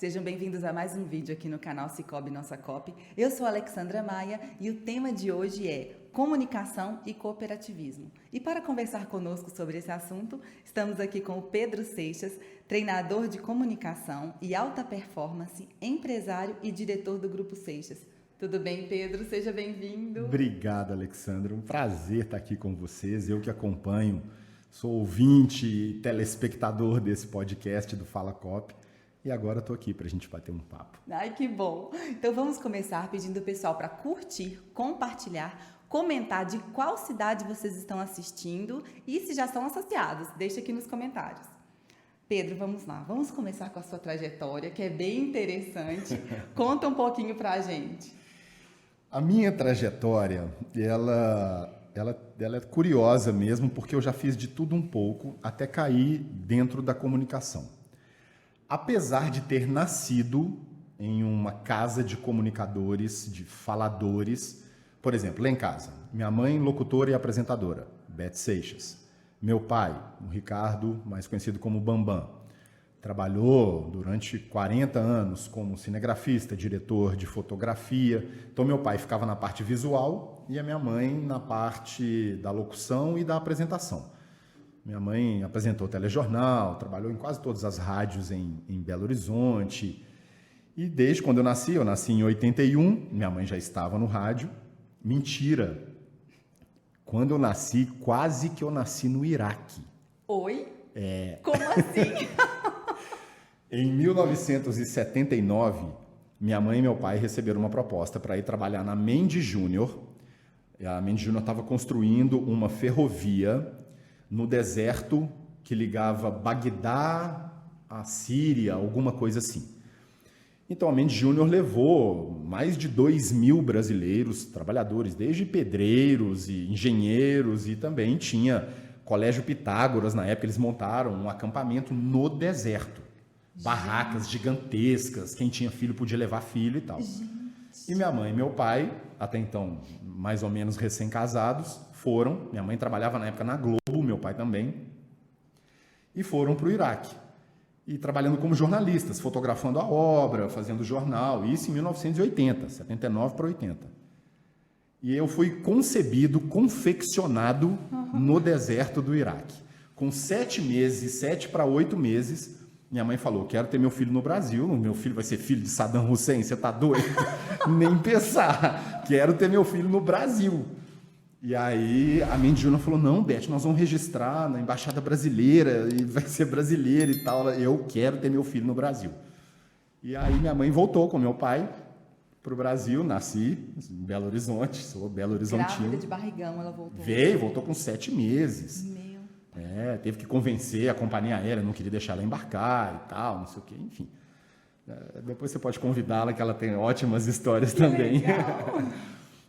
Sejam bem-vindos a mais um vídeo aqui no canal Cicobi Nossa Cop. Eu sou a Alexandra Maia e o tema de hoje é comunicação e cooperativismo. E para conversar conosco sobre esse assunto, estamos aqui com o Pedro Seixas, treinador de comunicação e alta performance, empresário e diretor do Grupo Seixas. Tudo bem, Pedro? Seja bem-vindo. Obrigado, Alexandra. Um prazer estar aqui com vocês. Eu que acompanho, sou ouvinte e telespectador desse podcast do Fala Cop. E agora estou aqui para a gente bater um papo. Ai, que bom! Então vamos começar pedindo o pessoal para curtir, compartilhar, comentar de qual cidade vocês estão assistindo e se já são associados. Deixa aqui nos comentários. Pedro, vamos lá. Vamos começar com a sua trajetória, que é bem interessante. Conta um pouquinho para a gente. A minha trajetória, ela é curiosa mesmo, porque eu já fiz de tudo um pouco até cair dentro da comunicação. Apesar de ter nascido em uma casa de comunicadores, de faladores, por exemplo, lá em casa, minha mãe locutora e apresentadora, Beth Seixas. Meu pai, o Ricardo, mais conhecido como Bambam, trabalhou durante 40 anos como cinegrafista, diretor de fotografia. Então, meu pai ficava na parte visual e a minha mãe na parte da locução e da apresentação. Minha mãe apresentou telejornal, trabalhou em quase todas as rádios em Belo Horizonte. E desde quando eu nasci em 81, minha mãe já estava no rádio. Mentira! Quando eu nasci, quase que eu nasci no Iraque. Oi? Como assim? Em 1979, minha mãe e meu pai receberam uma proposta para ir trabalhar na Mendes Júnior. A Mendes Júnior estava construindo uma ferrovia no deserto que ligava Bagdá à Síria, alguma coisa assim. Então a Mendes Júnior levou mais de 2.000 brasileiros, trabalhadores, desde pedreiros e engenheiros, e também tinha Colégio Pitágoras. Na época eles montaram um acampamento no deserto. Barracas gigantescas, quem tinha filho podia levar filho e tal. E minha mãe e meu pai, até então mais ou menos recém-casados, foram. Minha mãe trabalhava na época na Globo, meu pai também, e foram para o Iraque. E trabalhando como jornalistas, fotografando a obra, fazendo jornal, isso em 1980, 79 para 80. E eu fui concebido, confeccionado no deserto do Iraque. Com 7 meses, 7 para 8 meses, minha mãe falou: quero ter meu filho no Brasil, meu filho vai ser filho de Saddam Hussein, você tá doido? Nem pensar, quero ter meu filho no Brasil. E aí a Mendes Júnior falou: não, Beth, nós vamos registrar na Embaixada Brasileira, e vai ser brasileiro e tal, eu quero ter meu filho no Brasil. E aí minha mãe voltou com meu pai para o Brasil, nasci em Belo Horizonte, sou belo-horizontino. Grávida de barrigão, ela voltou. Voltou com 7 meses. Teve que convencer a companhia aérea, não queria deixar ela embarcar e tal, não sei o quê, enfim. Depois você pode convidá-la, que ela tem ótimas histórias também.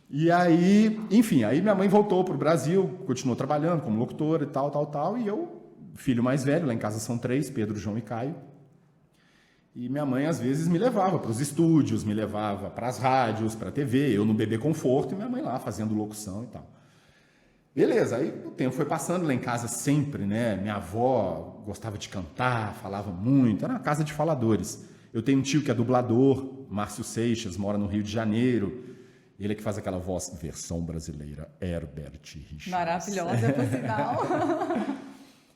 E aí, enfim, aí minha mãe voltou para o Brasil, continuou trabalhando como locutora e tal, e eu, filho mais velho, lá em casa são 3, Pedro, João e Caio. E minha mãe, às vezes, me levava para os estúdios, me levava para as rádios, para a TV, eu no Bebê Conforto, e minha mãe lá fazendo locução e tal. Beleza, aí o tempo foi passando lá em casa sempre, né? Minha avó gostava de cantar, falava muito, era uma casa de faladores. Eu tenho um tio que é dublador, Márcio Seixas, mora no Rio de Janeiro. Ele é que faz aquela voz, versão brasileira, Herbert Richards. Maravilhosa, por sinal.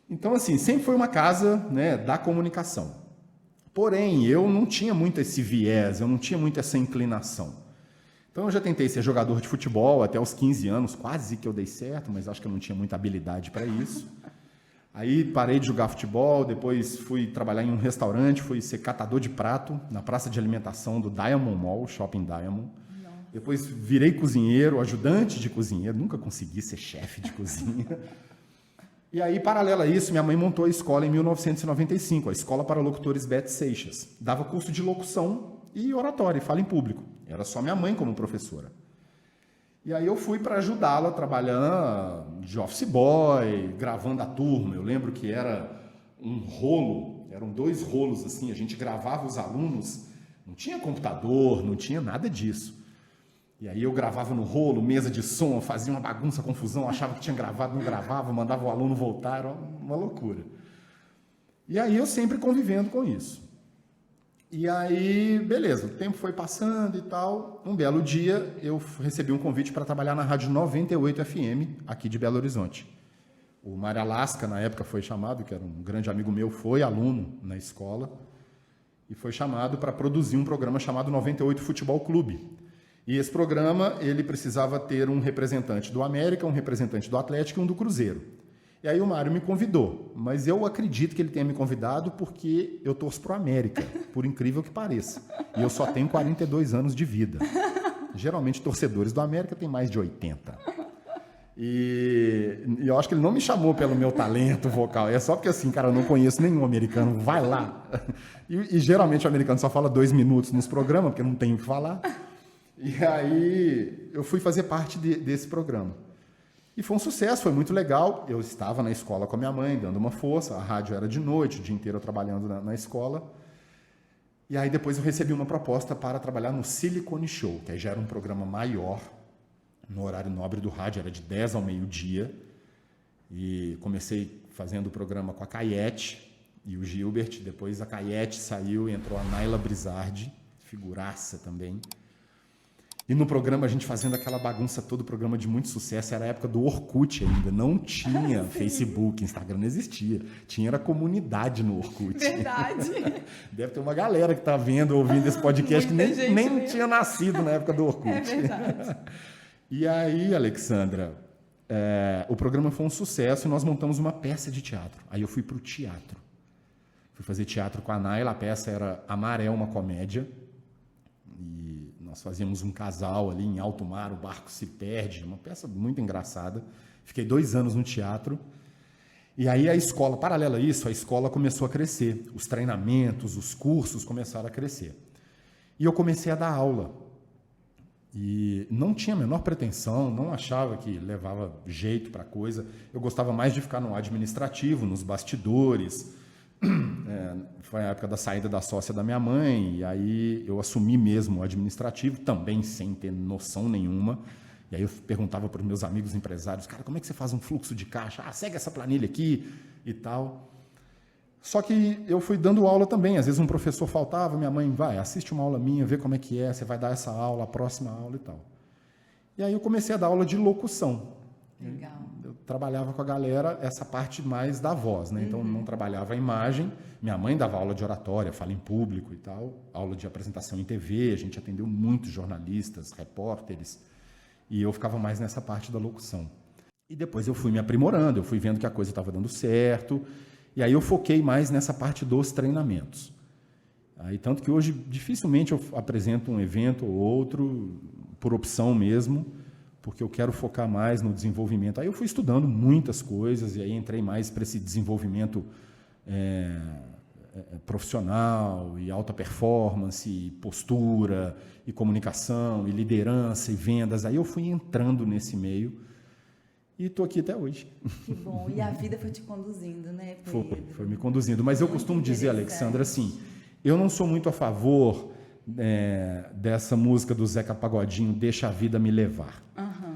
Então, assim, sempre foi uma casa, né, da comunicação. Porém, eu não tinha muito esse viés, eu não tinha muito essa inclinação. Então, eu já tentei ser jogador de futebol até os 15 anos, quase que eu dei certo, mas acho que eu não tinha muita habilidade para isso. Aí parei de jogar futebol, depois fui trabalhar em um restaurante, fui ser catador de prato na praça de alimentação do Diamond Mall, Shopping Diamond. Depois virei cozinheiro, ajudante de cozinheiro, nunca consegui ser chefe de cozinha. E aí, paralelo a isso, minha mãe montou a escola em 1995, a Escola para Locutores Beth Seixas. Dava curso de locução e oratória, e fala em público. Era só minha mãe como professora. E aí eu fui para ajudá-la trabalhando de office boy, gravando a turma. Eu lembro que era um rolo, eram 2 rolos assim, a gente gravava os alunos, não tinha computador, não tinha nada disso. E aí eu gravava no rolo, mesa de som, fazia uma bagunça, confusão, achava que tinha gravado, não gravava, mandava o aluno voltar, era uma loucura. E aí eu sempre convivendo com isso. E aí, beleza, o tempo foi passando e tal. Um belo dia, eu recebi um convite para trabalhar na Rádio 98 FM, aqui de Belo Horizonte. O Mário Alasca, na época, foi chamado, que era um grande amigo meu, foi aluno na escola, e foi chamado para produzir um programa chamado 98 Futebol Clube. E esse programa, ele precisava ter um representante do América, um representante do Atlético e um do Cruzeiro. E aí o Mário me convidou, mas eu acredito que ele tenha me convidado porque eu torço pro América, por incrível que pareça. E eu só tenho 42 anos de vida. Geralmente torcedores do América têm mais de 80. E eu acho que ele não me chamou pelo meu talento vocal, é só porque assim, cara, eu não conheço nenhum americano, vai lá. E geralmente o americano só fala 2 minutos nos programas, porque não tem o que falar. E aí eu fui fazer parte desse programa. E foi um sucesso, foi muito legal. Eu estava na escola com a minha mãe, dando uma força. A rádio era de noite, o dia inteiro eu trabalhando na escola. E aí depois eu recebi uma proposta para trabalhar no Silicone Show, que aí já era um programa maior, no horário nobre do rádio, era de 10 ao meio-dia. E comecei fazendo o programa com a Caiete e o Gilbert. Depois a Caiete saiu e entrou a Naila Brizardi, figuraça também. E no programa, a gente fazendo aquela bagunça todo, programa de muito sucesso, era a época do Orkut ainda, não tinha Facebook, Instagram não existia, era comunidade no Orkut. Verdade. Deve ter uma galera que está vendo, ouvindo esse podcast que nem tinha nascido na época do Orkut. É verdade. E aí, Alexandra, o programa foi um sucesso e nós montamos uma peça de teatro. Aí eu fui para o teatro. Fui fazer teatro com a Naila, a peça era Amar é uma Comédia. Nós fazíamos um casal ali em alto mar, o barco se perde, uma peça muito engraçada. Fiquei 2 anos no teatro. E aí a escola, paralela a isso, a escola começou a crescer. Os treinamentos, os cursos começaram a crescer. E eu comecei a dar aula. E não tinha a menor pretensão, não achava que levava jeito para a coisa. Eu gostava mais de ficar no administrativo, nos bastidores. Foi a época da saída da sócia da minha mãe, e aí eu assumi mesmo o administrativo, também sem ter noção nenhuma. E aí eu perguntava para os meus amigos empresários, cara, como é que você faz um fluxo de caixa? Segue essa planilha aqui e tal. Só que eu fui dando aula também, às vezes um professor faltava, minha mãe, vai, assiste uma aula minha, vê como é que é, você vai dar essa aula, a próxima aula e tal. E aí eu comecei a dar aula de locução. Legal. Eu trabalhava com a galera essa parte mais da voz, né? Então não trabalhava a imagem. Minha mãe dava aula de oratória, fala em público e tal, aula de apresentação em TV, a gente atendeu muitos jornalistas, repórteres, e eu ficava mais nessa parte da locução. E depois eu fui me aprimorando, eu fui vendo que a coisa estava dando certo, e aí eu foquei mais nessa parte dos treinamentos. Aí, tanto que hoje dificilmente eu apresento um evento ou outro por opção mesmo, porque eu quero focar mais no desenvolvimento. Aí eu fui estudando muitas coisas e aí entrei mais para esse desenvolvimento profissional e alta performance, e postura, e comunicação, e liderança, e vendas. Aí eu fui entrando nesse meio e estou aqui até hoje. Que bom. E a vida foi te conduzindo, né, Pedro? Foi me conduzindo. Mas eu costumo dizer, Alexandra, assim, eu não sou muito a favor dessa música do Zeca Pagodinho, Deixa a Vida Me Levar. Uhum.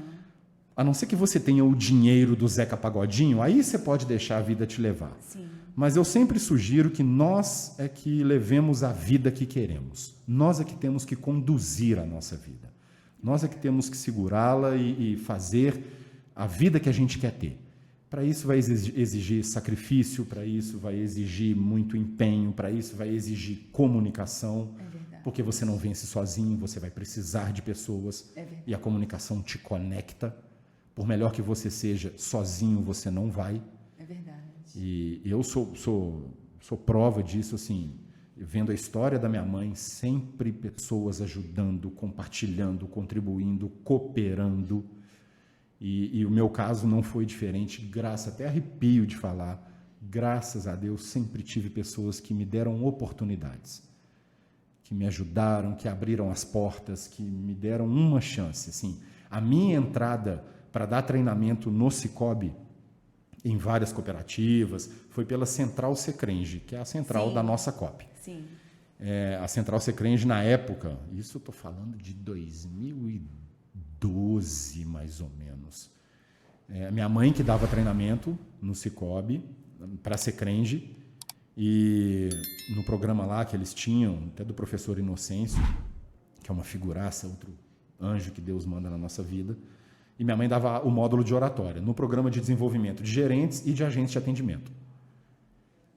A não ser que você tenha o dinheiro do Zeca Pagodinho, aí você pode deixar a vida te levar. Sim. Mas eu sempre sugiro que nós é que levemos a vida que queremos. Nós é que temos que conduzir a nossa vida. Nós é que temos que segurá-la e fazer a vida que a gente quer ter. Para isso vai exigir sacrifício, para isso vai exigir muito empenho, para isso vai exigir comunicação. É verdade. Porque você não vence sozinho, você vai precisar de pessoas. É verdade. E a comunicação te conecta. Por melhor que você seja, sozinho você não vai. É verdade. E eu sou prova disso, assim, vendo a história da minha mãe, sempre pessoas ajudando, compartilhando, contribuindo, cooperando. E o meu caso não foi diferente, até arrepio de falar, graças a Deus sempre tive pessoas que me deram oportunidades, que me ajudaram, que abriram as portas, que me deram uma chance. Assim, a minha entrada para dar treinamento no Cicobi, em várias cooperativas, foi pela Central Secrenge, que é a central da nossa COP. Sim. A Central Secrenge, na época, isso eu estou falando de 2012, mais ou menos. Minha mãe que dava treinamento no Cicobi, para a Secrenge, E no programa lá que eles tinham, até do professor Inocêncio, que é uma figuraça, outro anjo que Deus manda na nossa vida, e minha mãe dava o módulo de oratória no programa de desenvolvimento de gerentes e de agentes de atendimento.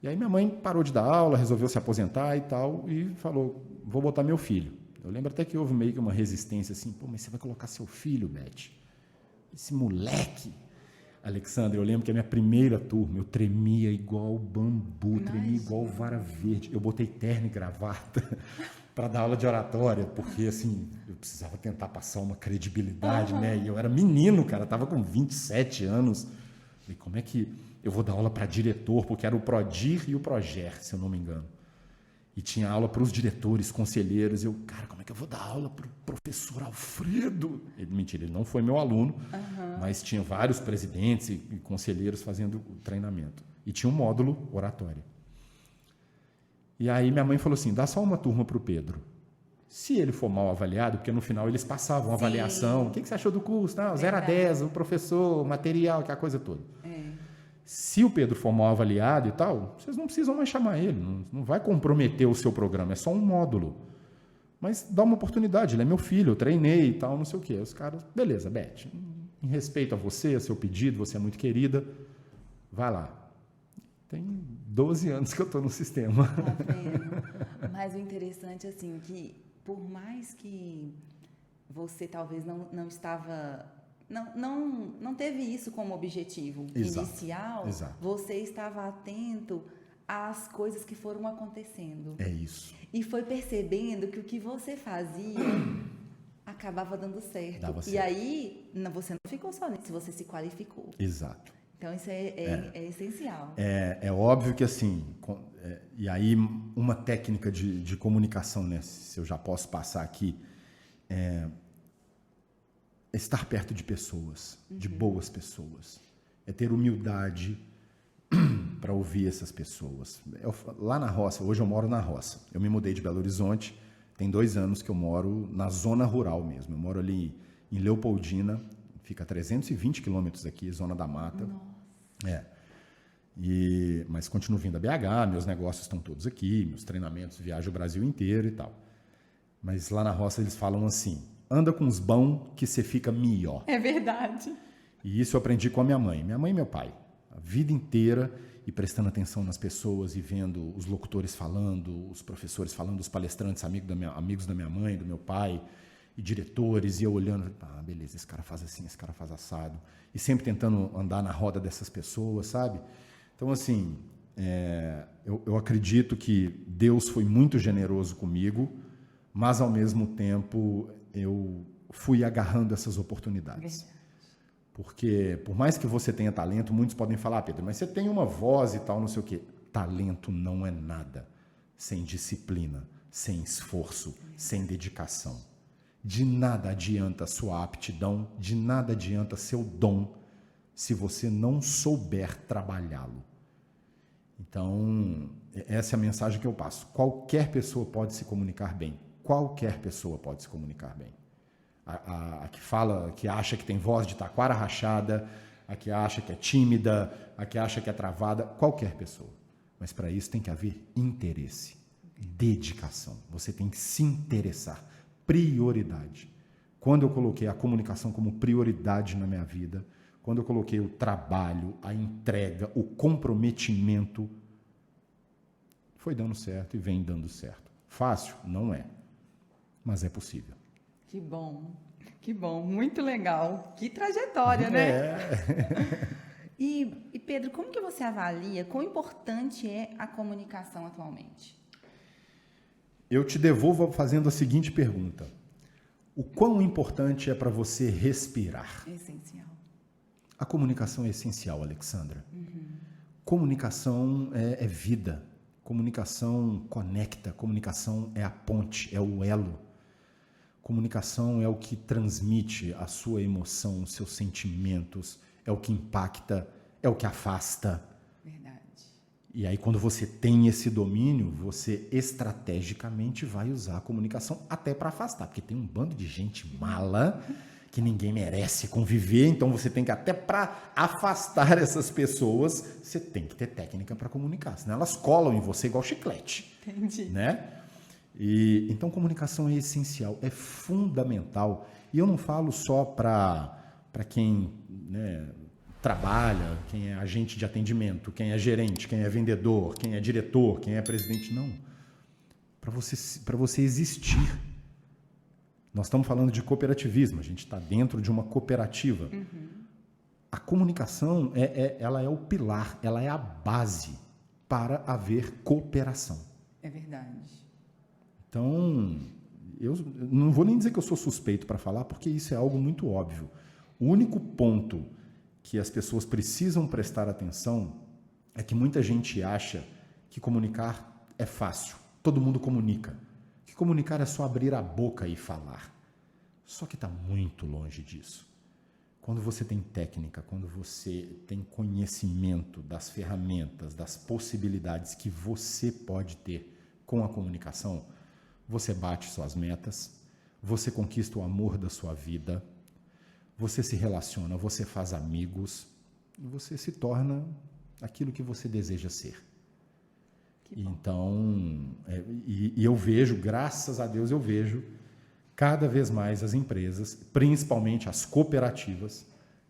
E aí minha mãe parou de dar aula, resolveu se aposentar e tal, e falou, vou botar meu filho. Eu lembro até que houve meio que uma resistência assim, pô, mas você vai colocar seu filho, Beth? Esse moleque... Alexandre, eu lembro que a minha primeira turma, eu tremia igual bambu, tremia igual vara verde. Eu botei terno e gravata para dar aula de oratória, porque assim, eu precisava tentar passar uma credibilidade, né? E eu era menino, cara, estava com 27 anos. Falei, como é que eu vou dar aula para diretor? Porque era o Prodir e o Proger, se eu não me engano. E tinha aula para os diretores, conselheiros. E eu, cara, como é que eu vou dar aula para o professor Alfredo? Mentira, ele não foi meu aluno, mas tinha vários presidentes e conselheiros fazendo o treinamento. E tinha um módulo oratória. E aí minha mãe falou assim, dá só uma turma para o Pedro. Se ele for mal avaliado, porque no final eles passavam a avaliação. O que você achou do curso? Não, 0 a 10, o professor, o material, que é a coisa toda. Se o Pedro for mal avaliado e tal, vocês não precisam mais chamar ele, não vai comprometer o seu programa, é só um módulo. Mas dá uma oportunidade, ele é meu filho, eu treinei e tal, não sei o quê. Os caras, beleza, Beth, em respeito a você, a seu pedido, você é muito querida, vai lá. Tem 12 anos que eu estou no sistema. Tá vendo? Mas o interessante, assim, que por mais que você talvez não estava... Não teve isso como objetivo inicial, você estava atento às coisas que foram acontecendo. É isso. E foi percebendo que o que você fazia acabava dando certo. Dava certo. E aí, você não ficou só nisso, você se qualificou. Exato. Então, isso é essencial. É óbvio que, assim, e aí uma técnica de comunicação, né, se eu já posso passar aqui, estar perto de pessoas, de boas pessoas. É ter humildade para ouvir essas pessoas. Lá na roça, hoje eu moro na roça. Eu me mudei de Belo Horizonte, tem 2 anos que eu moro na zona rural mesmo. Eu moro ali em Leopoldina, fica a 320 quilômetros daqui, zona da mata. Nossa. Mas continuo vindo a BH, meus negócios estão todos aqui, meus treinamentos, viajo o Brasil inteiro e tal. Mas lá na roça eles falam assim, anda com os bons que você fica melhor. É verdade. E isso eu aprendi com a minha mãe e meu pai. A vida inteira e prestando atenção nas pessoas e vendo os locutores falando, os professores falando, os palestrantes, amigos da minha mãe, do meu pai, e diretores, e eu olhando, beleza, esse cara faz assim, esse cara faz assado. E sempre tentando andar na roda dessas pessoas, sabe? Então, assim, eu acredito que Deus foi muito generoso comigo, mas, ao mesmo tempo, eu fui agarrando essas oportunidades. Verdade. Porque, por mais que você tenha talento, muitos podem falar, Pedro, mas você tem uma voz e tal, não sei o quê. Talento não é nada sem disciplina, sem esforço, sem dedicação. De nada adianta sua aptidão, de nada adianta seu dom, se você não souber trabalhá-lo. Então, essa é a mensagem que eu passo. Qualquer pessoa pode se comunicar bem. Qualquer pessoa pode se comunicar bem. A que fala, que acha que tem voz de taquara rachada, a que acha que é tímida, a que acha que é travada, qualquer pessoa. Mas para isso tem que haver interesse, dedicação. Você tem que se interessar. Prioridade. Quando eu coloquei a comunicação como prioridade na minha vida, quando eu coloquei o trabalho, a entrega, o comprometimento, foi dando certo e vem dando certo. Fácil? Não é. Mas é possível. Que bom, muito legal. Que trajetória, né? E Pedro, como que você avalia quão importante é a comunicação atualmente? Eu te devolvo fazendo a seguinte pergunta. O quão importante é para você respirar? Essencial. A comunicação é essencial, Alexandra. Comunicação é vida. Comunicação conecta. Comunicação é a ponte, é o elo. Comunicação é o que transmite a sua emoção, os seus sentimentos, é o que impacta, é o que afasta. Verdade. E aí, quando você tem esse domínio, você estrategicamente vai usar a comunicação até para afastar, porque tem um bando de gente mala que ninguém merece conviver, então você tem que, até para afastar essas pessoas, você tem que ter técnica para comunicar, senão elas colam em você igual chiclete. Entendi. Né? Então, comunicação é essencial, é fundamental. E eu não falo só para quem, né, trabalha, quem é agente de atendimento, quem é gerente, quem é vendedor, quem é diretor, quem é presidente, não. Para você existir. Nós estamos falando de cooperativismo, a gente está dentro de uma cooperativa. A comunicação, ela é o pilar, ela é a base para haver cooperação. É verdade. Então, eu não vou nem dizer que eu sou suspeito para falar, porque isso é algo muito óbvio. O único ponto que as pessoas precisam prestar atenção é que muita gente acha que comunicar é fácil. Todo mundo comunica. Que comunicar é só abrir a boca e falar. Só que está muito longe disso. Quando você tem técnica, quando você tem conhecimento das ferramentas, das possibilidades que você pode ter com a comunicação, você bate suas metas, você conquista o amor da sua vida, você se relaciona, você faz amigos, e você se torna aquilo que você deseja ser. Então, eu vejo, graças a Deus, eu vejo cada vez mais as empresas, principalmente as cooperativas,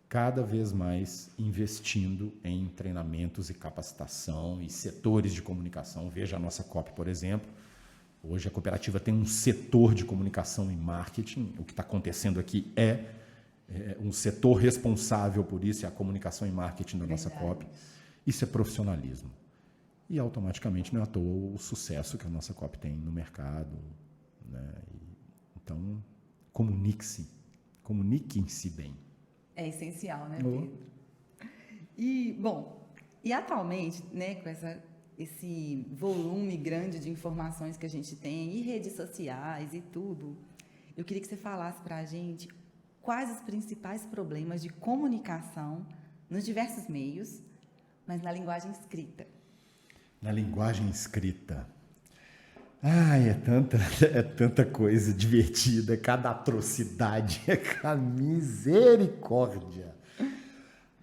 cada vez mais investindo em treinamentos e capacitação e setores de comunicação. Veja a nossa COP, por exemplo. Hoje a cooperativa tem um setor de comunicação e marketing. O que está acontecendo aqui é um setor responsável por isso, é a comunicação e marketing da nossa COP. Isso é profissionalismo. E automaticamente não é à toa o sucesso que a nossa COP tem no mercado. Né? Então, comuniquem-se bem. É essencial, né, Pedro? E, bom, e atualmente, né, com esse volume grande de informações que a gente tem, e redes sociais e tudo, eu queria que você falasse para a gente quais os principais problemas de comunicação nos diversos meios, mas na linguagem escrita. Na linguagem escrita. Ai, é tanta coisa divertida, cada atrocidade, cada misericórdia.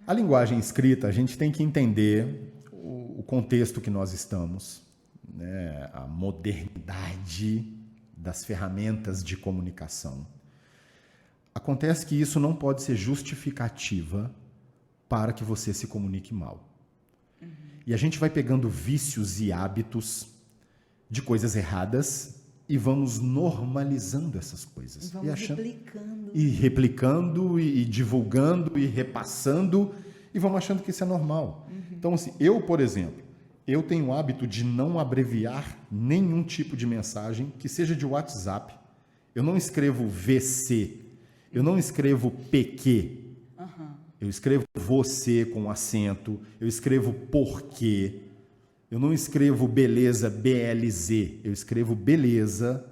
A linguagem escrita, a gente tem que entender o contexto que nós estamos, né? A modernidade das ferramentas de comunicação. Acontece que isso não pode ser justificativa para que você se comunique mal. E a gente vai pegando vícios e hábitos de coisas erradas e vamos normalizando essas coisas. E vamos replicando. E replicando, e divulgando, e repassando, e vamos achando que isso é normal. Então, assim, eu, por exemplo, eu tenho o hábito de não abreviar nenhum tipo de mensagem que seja de WhatsApp. Eu não escrevo VC, eu não escrevo PQ. Eu escrevo você com acento, eu escrevo porquê, eu não escrevo beleza, BLZ, eu escrevo beleza.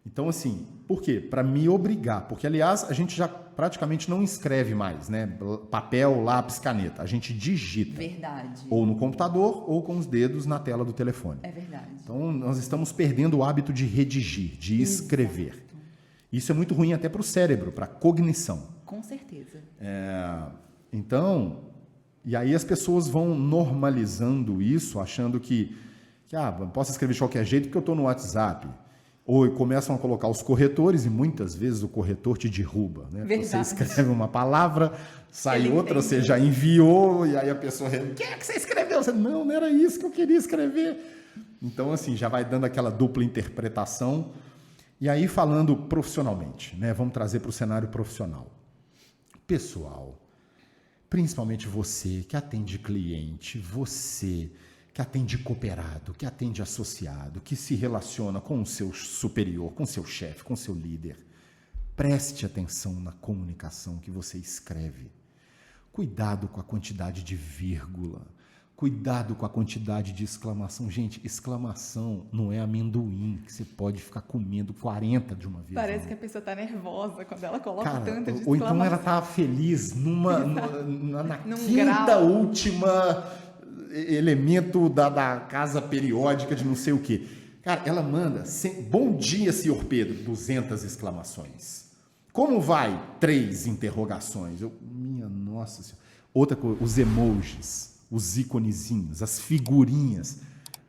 Então, assim, por quê? Para me obrigar, porque, aliás, a gente já praticamente não escreve mais, né? Papel, lápis, caneta, a gente digita. Verdade. Ou no computador, ou com os dedos na tela do telefone. É verdade. Então, nós estamos perdendo o hábito de redigir, de escrever. Exato. Isso é muito ruim até para o cérebro, para a cognição. Com certeza. Então, e aí as pessoas vão normalizando isso, achando que posso escrever de qualquer jeito porque eu estou no WhatsApp. Ou começam a colocar os corretores e muitas vezes o corretor te derruba. Né? Você escreve uma palavra, sai outra, você já enviou, e aí a pessoa... O que é que você escreveu? Você, não era isso que eu queria escrever. Então, assim, já vai dando aquela dupla interpretação. E aí, falando profissionalmente, né? Vamos trazer para o cenário profissional. Pessoal, principalmente você que atende cliente, você que atende cooperado, que atende associado, que se relaciona com o seu superior, com o seu chefe, com o seu líder, preste atenção na comunicação que você escreve. Cuidado com a quantidade de vírgula, cuidado com a quantidade de exclamação. Gente, exclamação não é amendoim que você pode ficar comendo 40 de uma vez. Parece que a pessoa está nervosa quando ela coloca tanto de exclamação. Ou então ela está feliz na quinta última elemento da casa periódica de não sei o quê. Cara, ela manda, bom dia, senhor Pedro, 200 exclamações. Como vai? 3 interrogações. Minha nossa senhora. Outra coisa, os emojis, os iconezinhos, as figurinhas.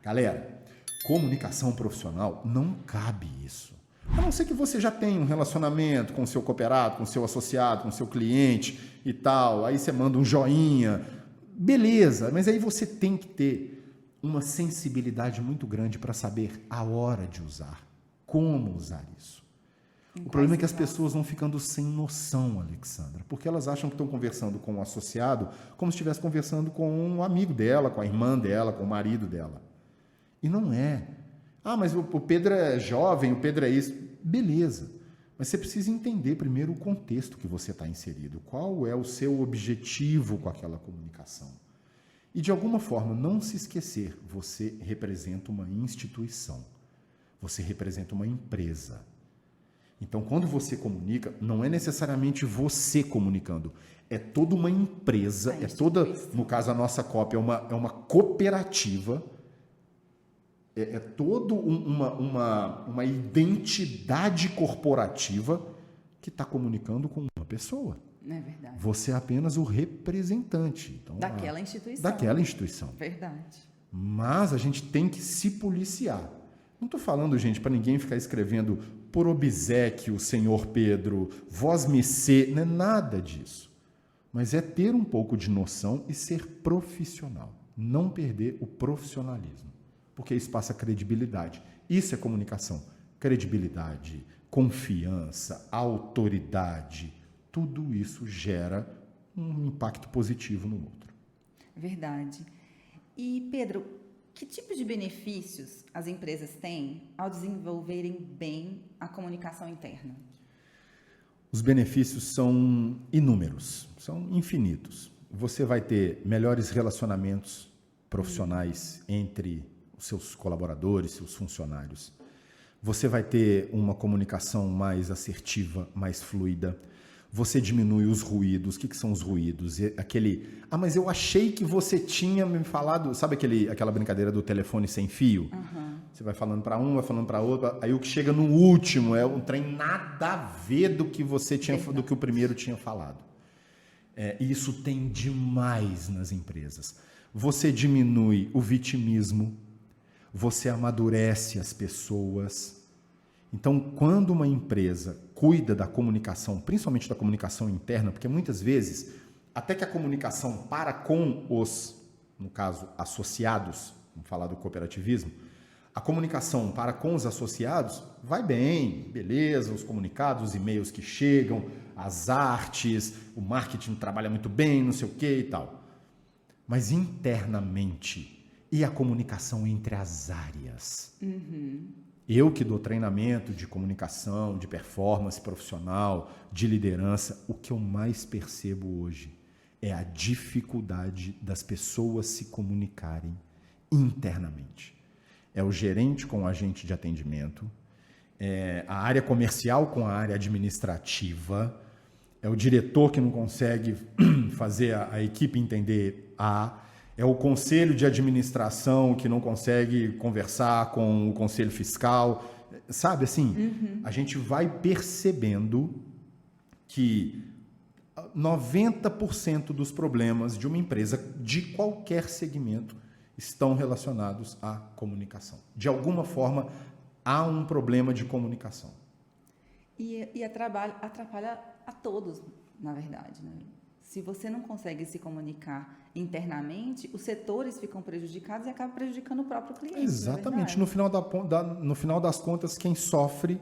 Galera, comunicação profissional não cabe isso. A não ser que você já tenha um relacionamento com o seu cooperado, com o seu associado, com o seu cliente e tal. Aí você manda um joinha. Beleza, mas aí você tem que ter uma sensibilidade muito grande para saber a hora de usar, como usar isso. O problema é que as pessoas vão ficando sem noção, Alexandra, porque elas acham que estão conversando com um associado como se estivesse conversando com um amigo dela, com a irmã dela, com o marido dela. E não é. Ah, mas o Pedro é jovem, o Pedro é isso. Beleza, mas você precisa entender primeiro o contexto que você está inserido, qual é o seu objetivo com aquela comunicação. E, de alguma forma, não se esquecer, você representa uma instituição, você representa uma empresa. Então, quando você comunica, não é necessariamente você comunicando, é toda uma empresa, é toda, no caso a nossa COP é uma cooperativa, é toda uma identidade corporativa que está comunicando com uma pessoa. É verdade. Você é apenas o representante. Então, daquela instituição. Daquela instituição. Verdade. Mas a gente tem que se policiar. Não estou falando, gente, para ninguém ficar escrevendo por obséquio, senhor Pedro, vós me se... Não é nada disso. Mas é ter um pouco de noção e ser profissional. Não perder o profissionalismo. Porque isso passa credibilidade. Isso é comunicação. Credibilidade, confiança, autoridade. Tudo isso gera um impacto positivo no outro. Verdade. E, Pedro, que tipo de benefícios as empresas têm ao desenvolverem bem a comunicação interna? Os benefícios são inúmeros, são infinitos. Você vai ter melhores relacionamentos profissionais entre os seus colaboradores, seus funcionários. Você vai ter uma comunicação mais assertiva, mais fluida. Você diminui os ruídos. O que são os ruídos? Mas eu achei que você tinha me falado... Sabe aquela brincadeira do telefone sem fio? Uhum. Você vai falando para um, vai falando para outro, aí o que chega no último é um trem nada a ver do que do que o primeiro tinha falado. E isso tem demais nas empresas. Você diminui o vitimismo, você amadurece as pessoas. Então, quando uma empresa cuida da comunicação, principalmente da comunicação interna, porque muitas vezes, até que a comunicação para com os, no caso, associados, vamos falar do cooperativismo, a comunicação para com os associados vai bem, beleza, os comunicados, os e-mails que chegam, as artes, o marketing trabalha muito bem, não sei o que e tal. Mas internamente, e a comunicação entre as áreas? Uhum. Eu que dou treinamento de comunicação, de performance profissional, de liderança, o que eu mais percebo hoje é a dificuldade das pessoas se comunicarem internamente. É o gerente com o agente de atendimento, é a área comercial com a área administrativa, é o diretor que não consegue fazer a equipe entender é o conselho de administração que não consegue conversar com o conselho fiscal. Sabe assim, A gente vai percebendo que 90% dos problemas de uma empresa, de qualquer segmento, estão relacionados à comunicação. De alguma forma, há um problema de comunicação. E atrapalha a todos, na verdade, né? Se você não consegue se comunicar internamente, os setores ficam prejudicados e acaba prejudicando o próprio cliente. Exatamente. No final das contas, quem sofre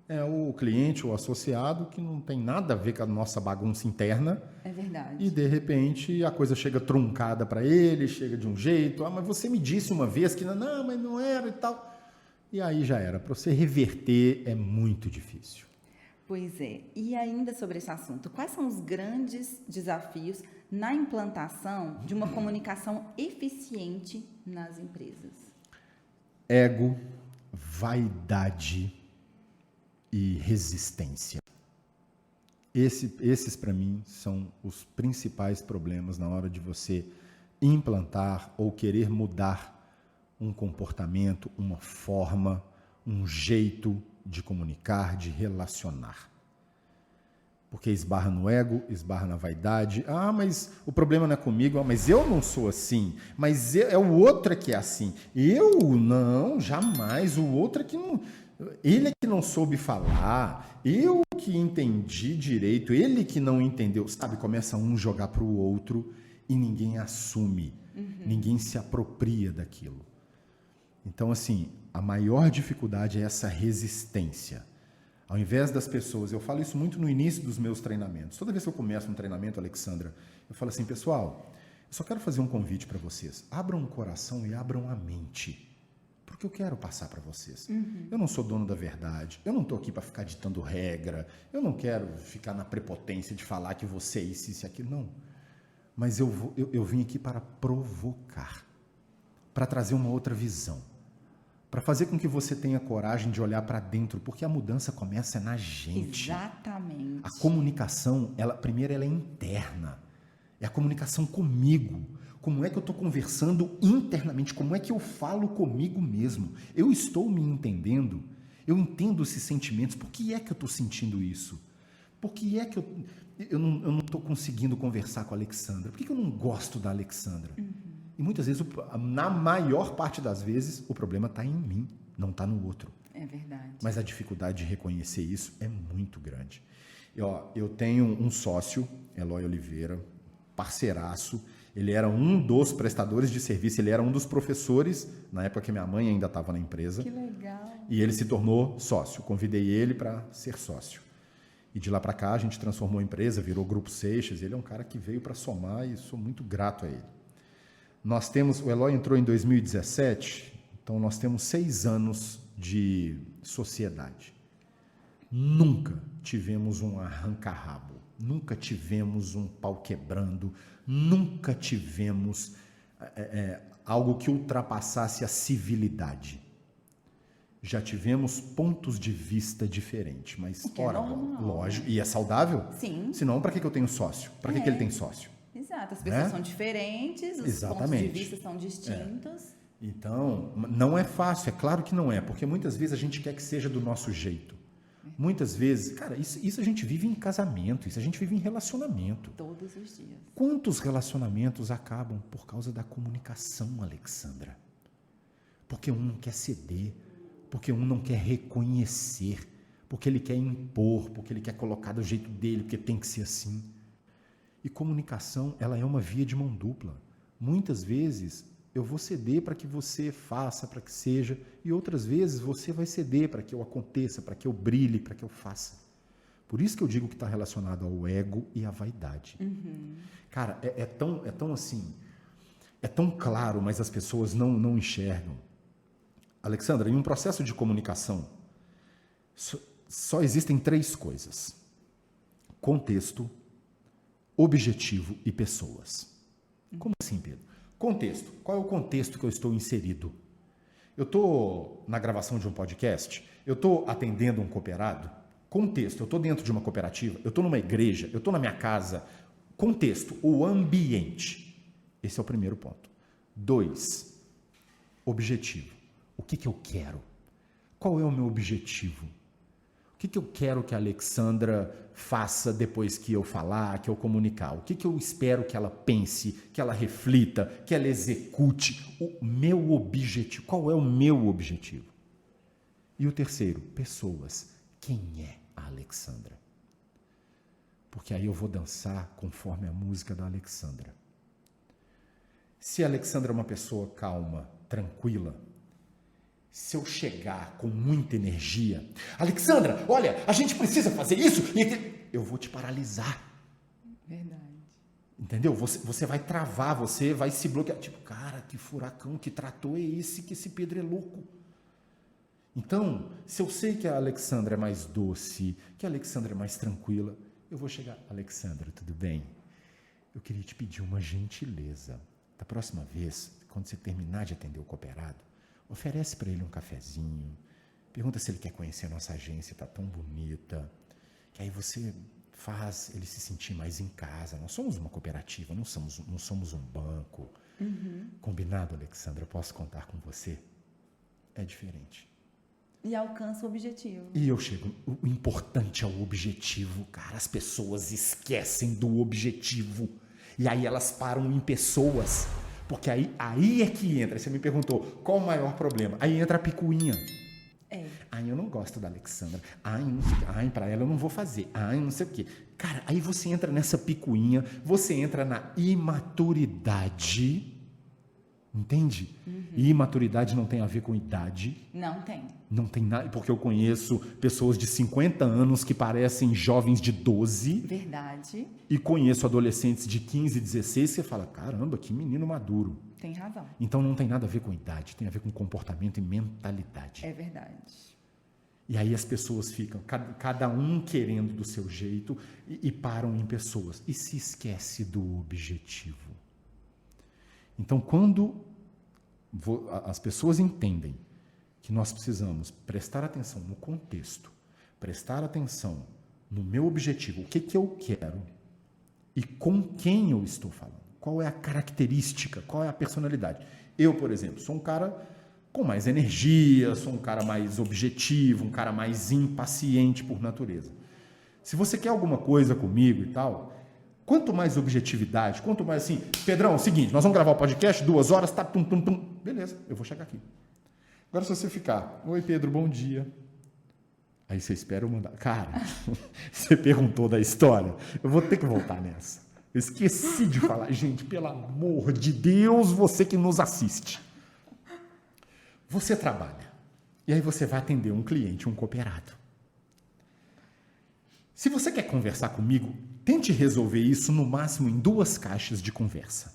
é o cliente, o associado, que não tem nada a ver com a nossa bagunça interna. É verdade. E, de repente, a coisa chega truncada para ele, chega de um jeito. Mas você me disse uma vez que não, mas não era e tal. E aí já era. Para você reverter é muito difícil. Pois é. E ainda sobre esse assunto, quais são os grandes desafios na implantação de uma comunicação eficiente nas empresas? Ego, vaidade e resistência. Esses para mim, são os principais problemas na hora de você implantar ou querer mudar um comportamento, uma forma, um jeito de comunicar, de relacionar. Porque esbarra no ego, esbarra na vaidade. Ah, mas o problema não é comigo. Ah, mas eu não sou assim. Mas é o outro que é assim. Eu não, jamais. O outro é que não... Ele é que não soube falar. Eu que entendi direito. Ele que não entendeu. Sabe, começa um jogar para o outro e ninguém assume. Ninguém se apropria daquilo. Então, assim, a maior dificuldade é essa resistência. Ao invés das pessoas, eu falo isso muito no início dos meus treinamentos. Toda vez que eu começo um treinamento, Alexandra, eu falo assim, pessoal, eu só quero fazer um convite para vocês. Abram o coração e abram a mente. Porque eu quero passar para vocês. Eu não sou dono da verdade. Eu não estou aqui para ficar ditando regra. Eu não quero ficar na prepotência de falar que você é isso e aquilo. Não. Mas eu vim aqui para provocar. Para trazer uma outra visão. Para fazer com que você tenha coragem de olhar para dentro, porque a mudança começa na gente. Exatamente. A comunicação, primeiro ela é interna. É a comunicação comigo. Como é que eu estou conversando internamente? Como é que eu falo comigo mesmo? Eu estou me entendendo? Eu entendo esses sentimentos. Por que é que eu estou sentindo isso? Por que é que eu não estou conseguindo conversar com a Alexandra? Por que eu não gosto da Alexandra? E muitas vezes, na maior parte das vezes, o problema está em mim, não está no outro. É verdade. Mas a dificuldade de reconhecer isso é muito grande. Eu tenho um sócio, Eloy Oliveira, parceiraço. Ele era um dos prestadores de serviço, ele era um dos professores, na época que minha mãe ainda estava na empresa. Que legal. E ele se tornou sócio. Convidei ele para ser sócio. E de lá para cá, a gente transformou a empresa, virou Grupo Seixas. Ele é um cara que veio para somar e sou muito grato a ele. O Eloy entrou em 2017, então nós temos 6 anos de sociedade. Nunca tivemos um arranca-rabo, nunca tivemos um pau quebrando, nunca tivemos algo que ultrapassasse a civilidade. Já tivemos pontos de vista diferentes, mas, ora, lógico, e é saudável? Sim. Senão, para que eu tenho sócio? Para que ele tem sócio? Exato, as pessoas são diferentes, os pontos de vista são distintos. Então, não é fácil, é claro que não é, porque muitas vezes a gente quer que seja do nosso jeito. Muitas vezes, cara, isso a gente vive em casamento, isso a gente vive em relacionamento. Todos os dias. Quantos relacionamentos acabam por causa da comunicação, Alexandra? Porque um não quer ceder, porque um não quer reconhecer, porque ele quer impor, porque ele quer colocar do jeito dele, porque tem que ser assim. E comunicação, ela é uma via de mão dupla. Muitas vezes eu vou ceder para que você faça, para que seja, e outras vezes você vai ceder para que eu aconteça, para que eu brilhe, para que eu faça. Por isso que eu digo que está relacionado ao ego e à vaidade. Cara, é tão assim, é tão claro, mas as pessoas não enxergam. Alexandra, em um processo de comunicação, só existem 3 coisas: contexto, objetivo e pessoas. Como assim, Pedro? Contexto. Qual é o contexto que eu estou inserido? Eu estou na gravação de um podcast? Eu estou atendendo um cooperado? Contexto. Eu estou dentro de uma cooperativa? Eu estou numa igreja? Eu estou na minha casa? Contexto. O ambiente. Esse é o primeiro ponto. 2. Objetivo. O que eu quero? Qual é o meu objetivo? O que eu quero que a Alexandra faça depois que eu falar, que eu comunicar? O que eu espero que ela pense, que ela reflita, que ela execute? O meu objetivo. Qual é o meu objetivo? E o terceiro, pessoas. Quem é a Alexandra? Porque aí eu vou dançar conforme a música da Alexandra. Se a Alexandra é uma pessoa calma, tranquila, se eu chegar com muita energia, Alexandra, olha, a gente precisa fazer isso, eu vou te paralisar. Verdade. Entendeu? Você vai travar, você vai se bloquear. Tipo, cara, que furacão, que trator é esse, que esse Pedro é louco. Então, se eu sei que a Alexandra é mais doce, que a Alexandra é mais tranquila, eu vou chegar, Alexandra, tudo bem? Eu queria te pedir uma gentileza. Da próxima vez, quando você terminar de atender o cooperado, oferece para ele um cafezinho, pergunta se ele quer conhecer a nossa agência, está tão bonita, que aí você faz ele se sentir mais em casa. Nós somos uma cooperativa, não somos um banco. Combinado, Alexandra? Posso contar com você? É diferente. E alcança o objetivo. E eu chego, o importante é o objetivo, cara. As pessoas esquecem do objetivo. E aí elas param em pessoas. Porque aí é que entra. Você me perguntou, qual o maior problema? Aí entra a picuinha. Ai, eu não gosto da Alexandra. Ai, pra ela eu não vou fazer. Ai, não sei o quê. Cara, aí você entra nessa picuinha, você entra na imaturidade. Entende? E imaturidade não tem a ver com idade. Não tem. Não tem nada, porque eu conheço pessoas de 50 anos que parecem jovens de 12. Verdade. E conheço adolescentes de 15, 16 que você fala, caramba, que menino maduro. Tem razão. Então não tem nada a ver com idade, tem a ver com comportamento e mentalidade. É verdade. E aí as pessoas ficam, cada um querendo do seu jeito e param em pessoas. E se esquece do objetivo. Então, quando as pessoas entendem que nós precisamos prestar atenção no contexto, prestar atenção no meu objetivo, o que eu quero e com quem eu estou falando, qual é a característica, qual é a personalidade. Eu, por exemplo, sou um cara com mais energia, sou um cara mais objetivo, um cara mais impaciente por natureza. Se você quer alguma coisa comigo e tal... Quanto mais objetividade, quanto mais assim, Pedrão, é o seguinte, nós vamos gravar o podcast, 2 horas, tá, beleza, eu vou chegar aqui. Agora se você ficar, oi Pedro, bom dia. Aí você espera eu mandar. Cara, você perguntou da história, eu vou ter que voltar nessa. Eu esqueci de falar. Gente, pelo amor de Deus, você que nos assiste. Você trabalha, e aí você vai atender um cliente, um cooperado. Se você quer conversar comigo, tente resolver isso no máximo em 2 caixas de conversa.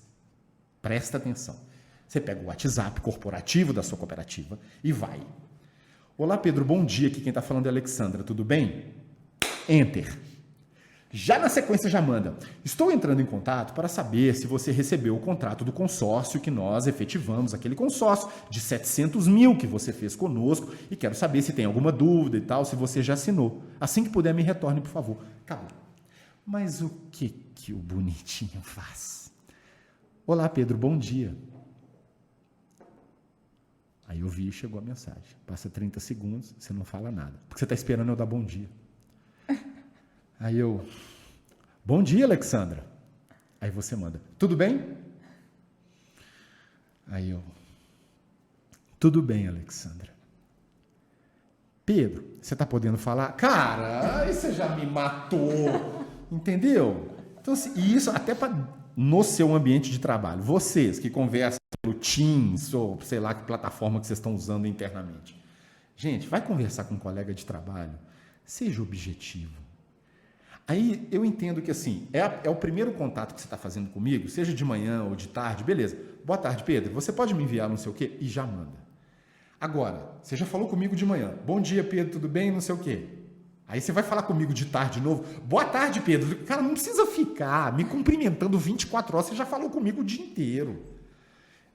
Presta atenção. Você pega o WhatsApp corporativo da sua cooperativa e vai. Olá, Pedro, bom dia. Aqui quem está falando é a Alexandra, tudo bem? Enter. Já na sequência já manda. Estou entrando em contato para saber se você recebeu o contrato do consórcio que nós efetivamos, aquele consórcio de 700 mil que você fez conosco e quero saber se tem alguma dúvida e tal, se você já assinou. Assim que puder, me retorne, por favor. Acabou. Mas o que o bonitinho faz? Olá, Pedro, bom dia. Aí eu vi e chegou a mensagem. Passa 30 segundos, você não fala nada. Porque você está esperando eu dar bom dia. Aí eu, bom dia, Alexandra. Aí você manda, tudo bem? Aí eu, tudo bem, Alexandra. Pedro, você está podendo falar? Cara, aí você já me matou. Entendeu? Então, assim, e isso até no seu ambiente de trabalho. Vocês que conversam pelo Teams ou sei lá que plataforma que vocês estão usando internamente. Gente, vai conversar com um colega de trabalho. Seja objetivo. Aí eu entendo que assim, é o primeiro contato que você está fazendo comigo, seja de manhã ou de tarde, beleza. Boa tarde, Pedro. Você pode me enviar não sei o quê? E já manda. Agora, você já falou comigo de manhã. Bom dia, Pedro, tudo bem? Não sei o quê. Aí você vai falar comigo de tarde de novo. Boa tarde, Pedro. Cara, não precisa ficar me cumprimentando 24 horas. Você já falou comigo o dia inteiro.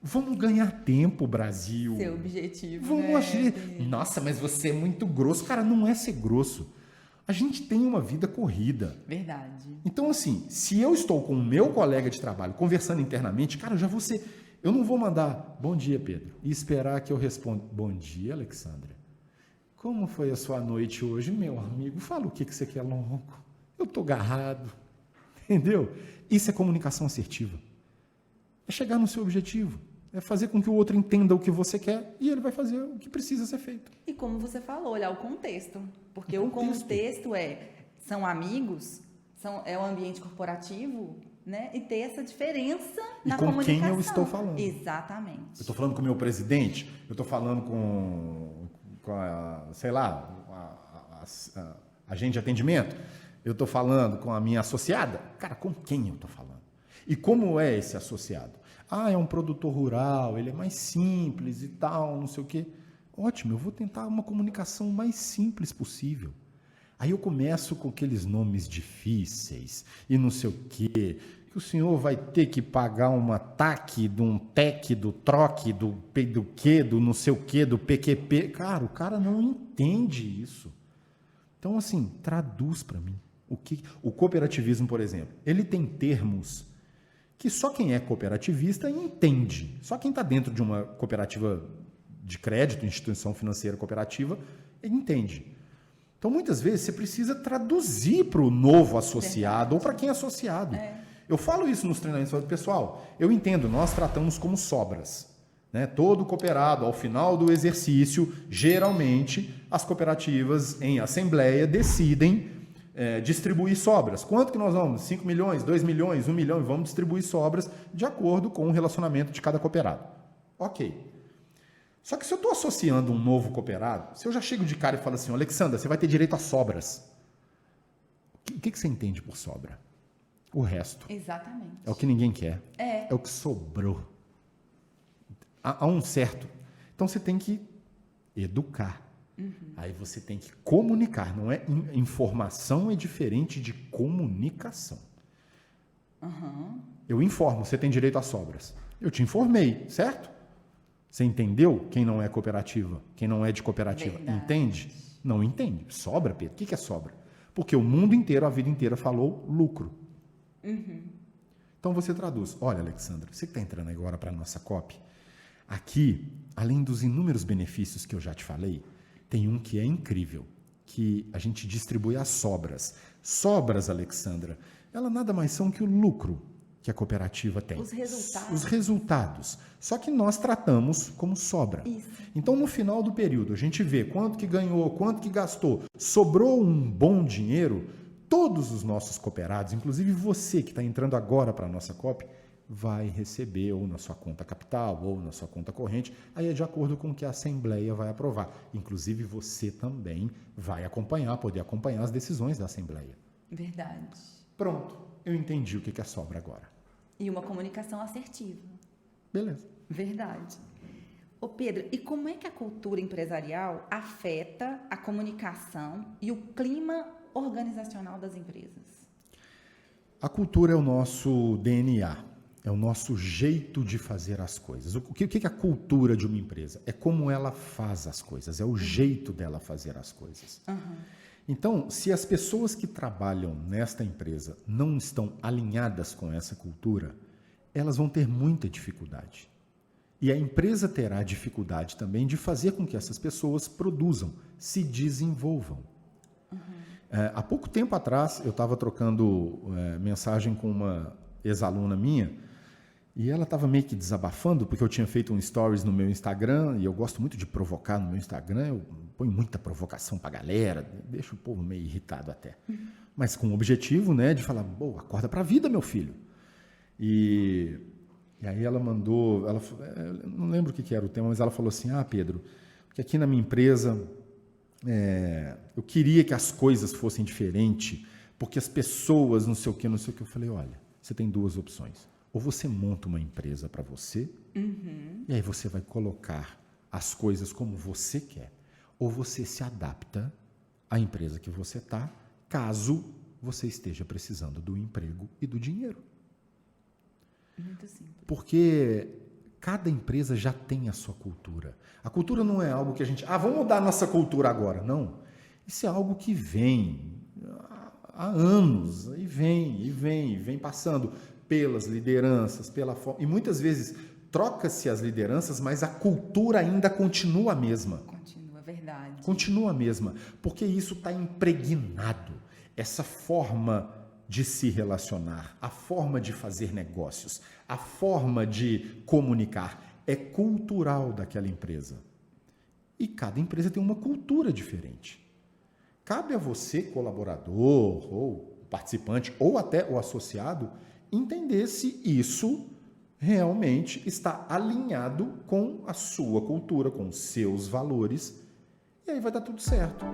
Vamos ganhar tempo, Brasil. Seu objetivo, Vamos Nossa, mas você é muito grosso. Cara, não é ser grosso. A gente tem uma vida corrida. Verdade. Então, assim, se eu estou com o meu colega de trabalho conversando internamente, cara, eu não vou mandar bom dia, Pedro, e esperar que eu responda bom dia, Alexandra. Como foi a sua noite hoje, meu amigo? Fala o que você quer logo. Eu estou agarrado. Entendeu? Isso é comunicação assertiva. É chegar no seu objetivo. É fazer com que o outro entenda o que você quer e ele vai fazer o que precisa ser feito. E como você falou, olhar o contexto. Porque o contexto são amigos, é o ambiente corporativo, né? E ter essa diferença na comunicação. E com quem eu estou falando. Exatamente. Eu estou falando com o meu presidente, eu estou falando com a, sei lá, a agente de atendimento, eu estou falando com a minha associada. Cara, com quem eu estou falando? E como é esse associado? Ah, é um produtor rural, ele é mais simples e tal, não sei o quê. Ótimo, eu vou tentar uma comunicação mais simples possível. Aí eu começo com aqueles nomes difíceis e não sei o quê, que o senhor vai ter que pagar uma TAC, de um TEC, do troque, do quê, do não sei o quê, do PQP. Cara, o cara não entende isso. Então, assim, traduz para mim. O cooperativismo, por exemplo, ele tem termos que só quem é cooperativista entende. Só quem está dentro de uma cooperativa de crédito, instituição financeira cooperativa, Ele entende. Então, muitas vezes, você precisa traduzir para o novo associado ou para quem é associado. Eu falo isso nos treinamentos. Pessoal, eu entendo, nós tratamos como sobras. Né? Todo cooperado, ao final do exercício, geralmente, as cooperativas em assembleia decidem distribuir sobras. Quanto que nós vamos? 5 milhões, 2 milhões, 1 milhão, e vamos distribuir sobras de acordo com o relacionamento de cada cooperado. Ok. Só que se eu estou associando um novo cooperado, se eu já chego de cara e falo assim, Alexandra, você vai ter direito a sobras. O que você entende por sobra? O resto. Exatamente. É o que ninguém quer. É o que sobrou. Há um certo. Então você tem que educar. Aí você tem que comunicar. Não é informação é diferente de comunicação. Eu informo, você tem direito a sobras. Eu te informei, certo? Você entendeu quem não é cooperativa, quem não é de cooperativa? Verdade. Entende? Não entende. Sobra, Pedro. O que é sobra? Porque o mundo inteiro, a vida inteira, falou lucro. Então você traduz. Olha, Alexandra, você que está entrando agora para a nossa COP, aqui, além dos inúmeros benefícios que eu já te falei, tem um que é incrível, que a gente distribui as sobras. Sobras, Alexandra, ela nada mais são que o lucro que a cooperativa tem. Os resultados. Os resultados. Só que nós tratamos como sobra. Isso. Então, no final do período, a gente vê quanto que ganhou, quanto que gastou. Sobrou um bom dinheiro, todos os nossos cooperados, inclusive você que está entrando agora para a nossa COP, vai receber ou na sua conta capital ou na sua conta corrente, aí é de acordo com o que a Assembleia vai aprovar. Inclusive, você também vai poder acompanhar as decisões da Assembleia. Verdade. Pronto, eu entendi o que é sobra agora. E uma comunicação assertiva. Beleza. Verdade. Ô Pedro, e como é que a cultura empresarial afeta a comunicação e o clima organizacional das empresas? A cultura é o nosso DNA, é o nosso jeito de fazer as coisas. O que é a cultura de uma empresa? É como ela faz as coisas, é o jeito dela fazer as coisas. Então, se as pessoas que trabalham nesta empresa não estão alinhadas com essa cultura, elas vão ter muita dificuldade. E a empresa terá dificuldade também de fazer com que essas pessoas produzam, se desenvolvam. Há pouco tempo atrás, eu estava trocando mensagem com uma ex-aluna minha, e ela estava meio que desabafando, porque eu tinha feito um stories no meu Instagram, e eu gosto muito de provocar no meu Instagram, eu ponho muita provocação para a galera, deixa o povo meio irritado até. Mas com o objetivo, né, de falar, acorda para a vida, meu filho. E aí ela mandou, não lembro o que era o tema, mas ela falou assim, Pedro, porque aqui na minha empresa, eu queria que as coisas fossem diferentes, porque as pessoas, não sei o que. Eu falei, olha, você tem duas opções. Ou você monta uma empresa para você, e aí você vai colocar as coisas como você quer. Ou você se adapta à empresa que você está, caso você esteja precisando do emprego e do dinheiro. Muito simples. Porque cada empresa já tem a sua cultura. A cultura não é algo que a gente... vamos mudar a nossa cultura agora. Não. Isso é algo que vem há anos, e vem passando pelas lideranças, pela forma... E muitas vezes troca-se as lideranças, mas a cultura ainda continua a mesma. Continua, verdade. Continua a mesma, porque isso está impregnado. Essa forma de se relacionar, a forma de fazer negócios, a forma de comunicar é cultural daquela empresa. E cada empresa tem uma cultura diferente. Cabe a você, colaborador, ou participante, ou até o associado, entender se isso realmente está alinhado com a sua cultura, com os seus valores, e aí vai dar tudo certo.